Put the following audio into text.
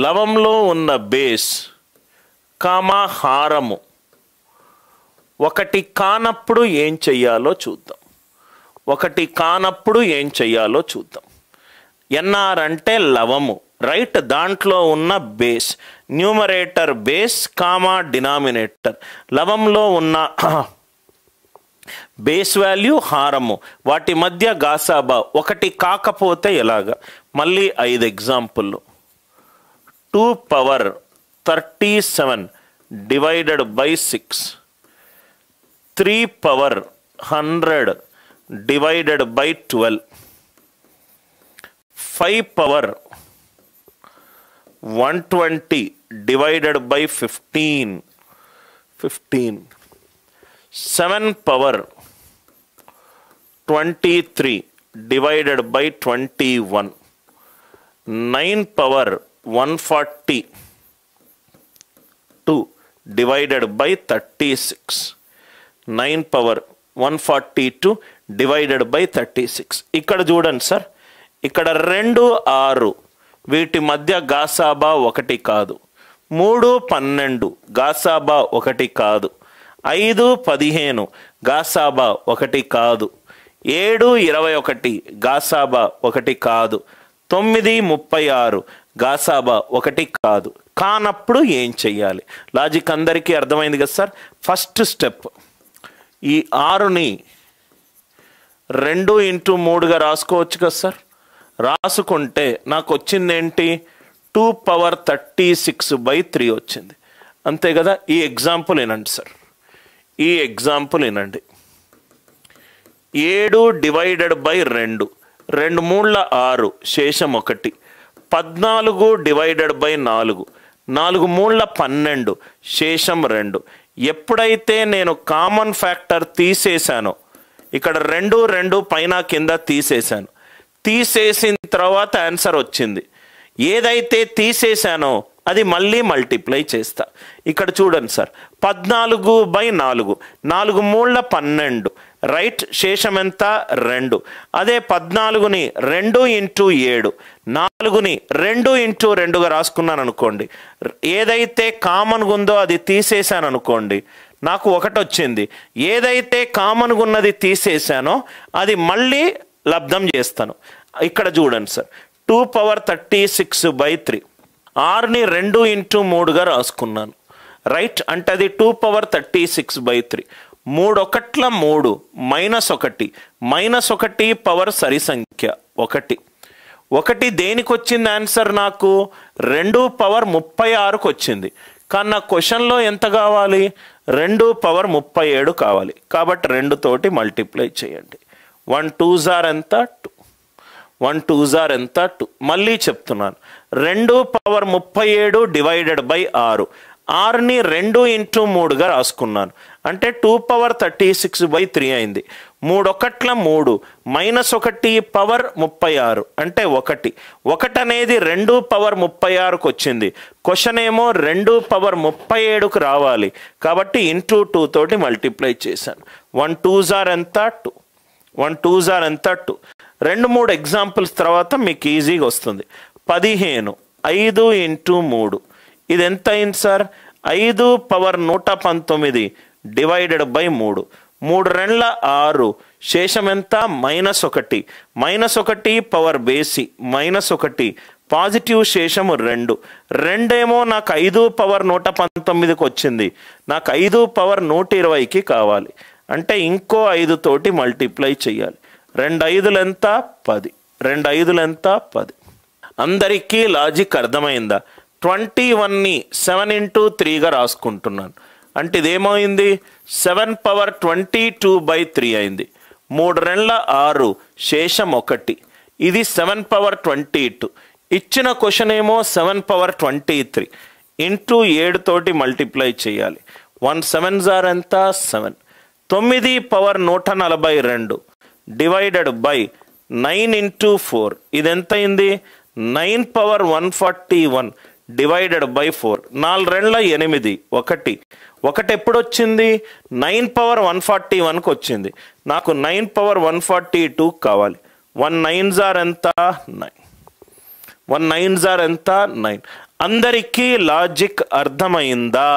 లవంలో ఉన్న base comma హారము ఒకటి కానప్పుడు ఏం చెయ్యాలో చూద్దాం. ఒకటి కానప్పుడు ఏం చెయ్యాలో చూద్దాం. ఎన్ఆర్ అంటే లవము, రైట్? దాంట్లో ఉన్న base, numerator base comma denominator. లవంలో ఉన్న బేస్ వాల్యూ హారము, వాటి మధ్య గాసాబా ఒకటి కాకపోతే ఎలాగా? మళ్ళీ 5 example. 2 power 37 divided by 6, 3 power 100 divided by 12, 5 power 120 divided by 15, 7 power 23 divided by 21, 9 power 142 divided by 36, 9 power 142 divided by 36. ఇక్కడ చూడండి సార్, ఇక్కడ 2 6, వీటి మధ్య గాసాబా ఒకటి కాదు. 3 12 గాసాబా ఒకటి కాదు. 5 15 గాసాబా ఒకటి కాదు. 7 21 గాసాబా ఒకటి కాదు. 9 36 గాసాబా ఒకటి కాదు. కానప్పుడు ఏం చెయ్యాలి? లాజిక్ అందరికీ అర్థమైంది కదా సార్? ఫస్ట్ స్టెప్, ఈ 6ని 2 × 3గా రాసుకోవచ్చు కదా సార్? రాసుకుంటే నాకు వచ్చింది ఏంటి? 2 పవర్ 36/3 వచ్చింది. అంతే కదా? ఈ ఎగ్జాంపుల్ వినండి సార్, ఈ ఎగ్జాంపుల్ వినండి. 7 డివైడెడ్ బై 2, 2 3 6, శేషం 1. 14 డివైడెడ్ బై 4, 4 3 12, శేషం 2. ఎప్పుడైతే నేను కామన్ ఫ్యాక్టర్ తీసేశానో, ఇక్కడ 2 2 పైన కింద తీసేశాను, తీసేసిన తర్వాత ఆన్సర్ వచ్చింది. ఏదైతే తీసేశానో అది మళ్ళీ మల్టిప్లై చేస్తా. ఇక్కడ చూడండి సార్, 14/4, 4 3 12, రైట్? శేషం ఎంత? 2. అదే 14ని 2 × 7, 4ని 2 × 2గా రాసుకున్నాను అనుకోండి. ఏదైతే కామన్గా ఉందో అది తీసేశాను అనుకోండి, నాకు 1 వచ్చింది. ఏదైతే కామన్గా ఉన్నది తీసేశానో అది మళ్ళీ లబ్ధం చేస్తాను. ఇక్కడ చూడండి సార్, 2 పవర్ 36/3, 6ని 2 × 3గా రాసుకున్నాను, రైట్? అంటే అది 2 పవర్ 36/3. 3 1 3, -1 పవర్ సరి సంఖ్య 1. 1 దేనికి వచ్చింది ఆన్సర్? నాకు 2 పవర్ 36కి వచ్చింది. కానీ నా క్వశ్చన్లో ఎంత కావాలి? 2 పవర్ 37 కావాలి. కాబట్టి 2 తోటి మల్టిప్లై చేయండి. 1 2s ఎంత? 2. 1 2s ఎంత? 2. మళ్ళీ చెప్తున్నాను, 2 పవర్ 37 డివైడెడ్ బై 6, 6ని 2 × 3గా రాసుకున్నాను. అంటే 2 పవర్ 36/3 అయింది. 3 1 3, -1 పవర్ 36 అంటే 1. 1 అనేది 2 పవర్ 36కి వచ్చింది. క్వశ్చన్ ఏమో 2 పవర్ 37కు రావాలి. కాబట్టి × 2 తోటి మల్టిప్లై చేశాను. 1 2s ఎంత? 2. 1 2s ఎంత? 2. 2 3 ఎగ్జాంపుల్స్ తర్వాత మీకు ఈజీగా వస్తుంది. 15 5 × 3, ఇది ఎంత అయింది సార్? 5 పవర్ 119 డివైడెడ్ బై 3, 3 2 6, శేషం ఎంత? -1. -1 పవర్ బేసి -1, పాజిటివ్ శేషము 2. 2 ఏమో నాకు 5 పవర్ 119కి వచ్చింది. నాకు 5 పవర్ 120కి కావాలి. అంటే ఇంకో 5 తోటి మల్టిప్లై చేయాలి. 2 5లు ఎంత? 10. 2 5లు ఎంత? 10. అందరికీ లాజిక్ అర్థమైందా? 21ని 7 × 3గా రాసుకుంటున్నాను. అంటే ఇదేమైంది? 7 పవర్ 22/3 అయింది. 3 2 6, శేషం 1. ఇది 7 పవర్ 22. ఇచ్చిన క్వశ్చన్ ఏమో 7 పవర్ 23 × 7 తోటి మల్టిప్లై చేయాలి. 1 7s ఎంత? 7. 9 పవర్ 142 డివైడెడ్ బై 9 × 4, ఇది ఎంత అయింది? 9 పవర్ 141 డివైడెడ్ బై 4, 4 2 8, 1. 1 ఎప్పుడు వచ్చింది? 9 పవర్ 141కి వచ్చింది. నాకు 9 పవర్ 142 కావాలి. 1 9s ఎంత? 9. 1 9s ఎంత? 9. అందరికీ లాజిక్ అర్థమైందా?